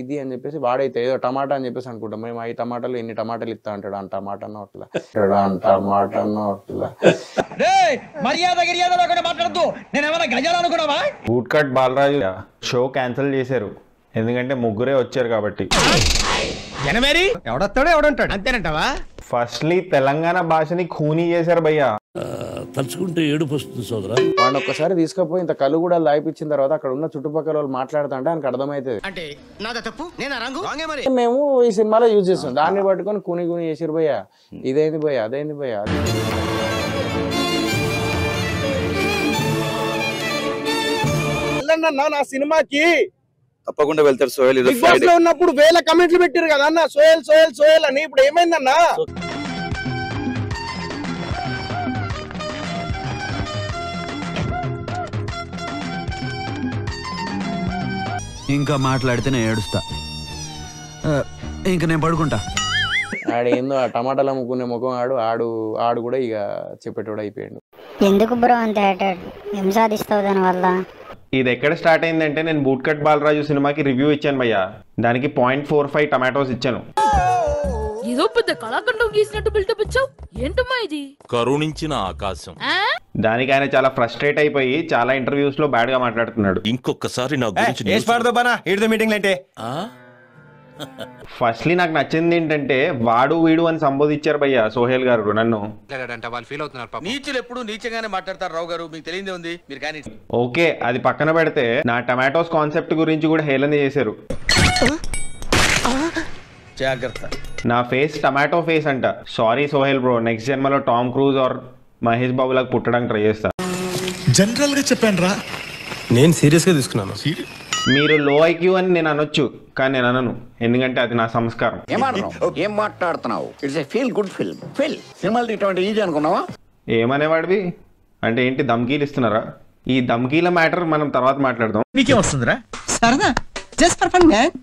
ఇది అని చెప్పేసి వాడైతే ఏదో టమాటా అని చెప్పేసి అనుకుంటాం మేము 5 టమాటాలు ఎన్ని టమాటాలు ఇస్తా అంటాడు అంత టమాటా అట్లా boot cut Balaraju show cancel చేశారు ఎందుకంటే ముగ్గురే వచ్చారు కాబట్టి ఎవడొస్తాడో ఎవడంటాడు అంతేనంటావా ఫస్ట్లీ తెలంగాణ భాషని ఖూనీ చేశారు భయ్యా తలుచుకుంటే ఏడుపు వస్తుంది సోదరా వాడిని ఒక్కసారి తీసుకపోయి ఇంత కళ్ళు కూడా లాయిపించిన తర్వాత అక్కడ ఉన్న చుట్టుపక్కల వాళ్ళు మాట్లాడుతుంటే ఆయనకు అర్థమవుతుంది అంటే నాదా తప్పు నేను రంగు మరి మేము ఈ సినిమాలో యూజ్ చేస్తాం దాన్ని పట్టుకొని కూని చేసిరు భయ్యా ఇదైంది భయ్యా అదైంది భయ్యా నా సినిమాకి తప్పకుండా వెళ్తారు సోహెల్ బిగ్ బాస్ లో ఉన్నప్పుడు వేల కమెంట్లు పెట్టారు కదా అన్న సోహెల్ సోహెల్ సోహెల్ అని ఇప్పుడు ఏమైందన్నా ఇంకా మాట్లాడితే నేను ఏడుస్తా ఇంకా నేను పడుకుంటా ఆడేందో ఆ టమాటాలు అమ్ముకునే ముఖం ఆడు కూడా ఇక చెప్పేటోడు అయిపోయాడు ఎందుకు బ్రో అంత ఏం సాధిస్తావు దానివల్ల ఇది ఎక్కడ స్టార్ట్ అయిందంటే నేను బూట్ కట్ బాలరాజు సినిమాకి రివ్యూ ఇచ్చాను భయ్యా దానికి 0.45 టమాటోస్ ఇచ్చాను ఏదో పెద్ద కళాఖండం గీసినట్టు బిల్డప్ ఇచ్చావు ఏంటమ్మా ఇది కరుణించిన ఆకాశం దానికి ఆయన చాలా ఫ్రస్ట్రేట్ అయిపోయి చాలా ఇంటర్వ్యూస్ లో బ్యాడ్ గా మాట్లాడుతున్నాడు ఇంకొకసారి నా గురించి ఫస్ట్లీ నాకు నచ్చింది ఏంటంటే వాడు వీడు అని సంబోధించారు భయ్యా సోహెల్ గారు నన్ను నీచులు ఎప్పుడు నీచంగానే మాట్లాడతారు రావు గారు మీకు తెలియదే ఉంది మీరు కానీ ఓకే అది పక్కన పెడితే నా టమాటోస్ కాన్సెప్ట్ గురించి కూడా హేళన చేశారు జాగ్రత్త నా ఫేస్ టమాటో ఫేస్ అంట సారీ సోహెల్ బ్రో నెక్స్ట్ జన్మలో Tom cruise are Mahesh Babu లాగా పుట్టడానికి ట్రై చేస్తా జనరల్ గా చెప్పాను రా నేను సీరియస్ గా తీసుకున్నాను మీరు లో ఐక్యూ అని నేను అనొచ్చు కానీ నేను అనను ఎందుకంటే అది నా సంస్కారం ఏం మాట్లాడుతున్నావు it's a feel good film సినిమాలు ఇటువంటి ఈజీ అనుకున్నావా ఏమనేవాడివి అంటే ఏంటి ధమ్కీలు ఇస్తున్నారా ఈ ధమ్కీల మ్యాటర్ మనం తర్వాత మాట్లాడదాం మీకేం వస్తుందిరా సరదా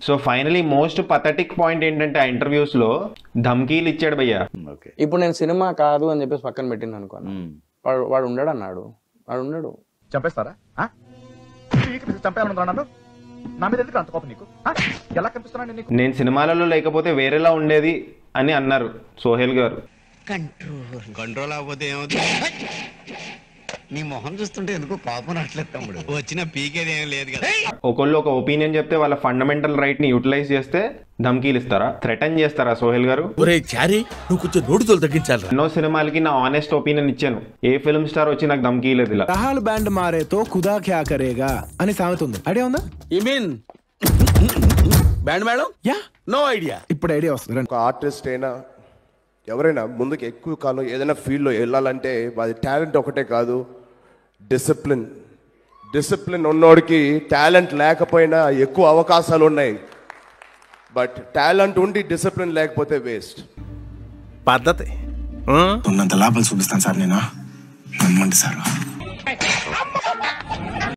so finally most pathetic point ఏంటంటే ఆ ఇంటర్వ్యూస్ లో ధమ్కీలు ఇచ్చాడు భయ్యా ఇప్పుడు నేను సినిమా కాదు అని చెప్పేసి పక్కన పెట్టింది అనుకోను వాడు ఉండడు అన్నాడు వాడు ఉండడు చంపేస్తారా చంపేమన్నా నా మీద ఎందుకు అంత కోపం నీకు ఎలా కనిపిస్తున్నా నేను సినిమాలలో లేకపోతే వేరేలా ఉండేది అని అన్నారు సోహెల్ గారు కంట్రోల్ అవ్వకపోతే ఏమవుతుంది నీ మొహం చూస్తుంటే ఎందుకు కోపం అట్లేదు తమ్ముడు వచ్చిన పీకేది ఏం లేదు కదా ఒకళ్ళు ఒక ఒపీనియన్ చెప్తే వాళ్ళ ఫండమెంటల్ రైట్ ని యూటిలైజ్ చేస్తే ధమ్కీలు ఇస్తారా థ్రెటన్ చేస్తారా సోహెల్ గారు నువ్వు కొంచెం నోటితో తగ్గించాలి ఎన్నో సినిమాలకి నా ఆనెస్ట్ ఒపీనియన్ ఇచ్చాను ఏ ఫిల్మ్ స్టార్ వచ్చి నాకు ధమ్కీలేదు ఇలా రహాల్ బ్యాండ్ మారేతో ఖుదా క్యా కరేగా అని సామెత ఉంది ఐడియా ఉందా you mean band madam ya no idea ఇప్పుడు ఐడియా వస్తుంది ఒక ఆర్టిస్ట్ అయినా ఎవరైనా ముందుకు ఎక్కువ కాలం ఏదైనా ఫీల్డ్లో వెళ్ళాలంటే అది టాలెంట్ ఒకటే కాదు డిసిప్లిన్ ఉన్నోడికి టాలెంట్ లేకపోయినా ఎక్కువ అవకాశాలు ఉన్నాయి బట్ టాలెంట్ ఉండి డిసిప్లిన్ లేకపోతే వేస్ట్ పద్ధతి ఉన్నంత లాభాలు చూపిస్తాను సార్ నేను నమ్మండి సార్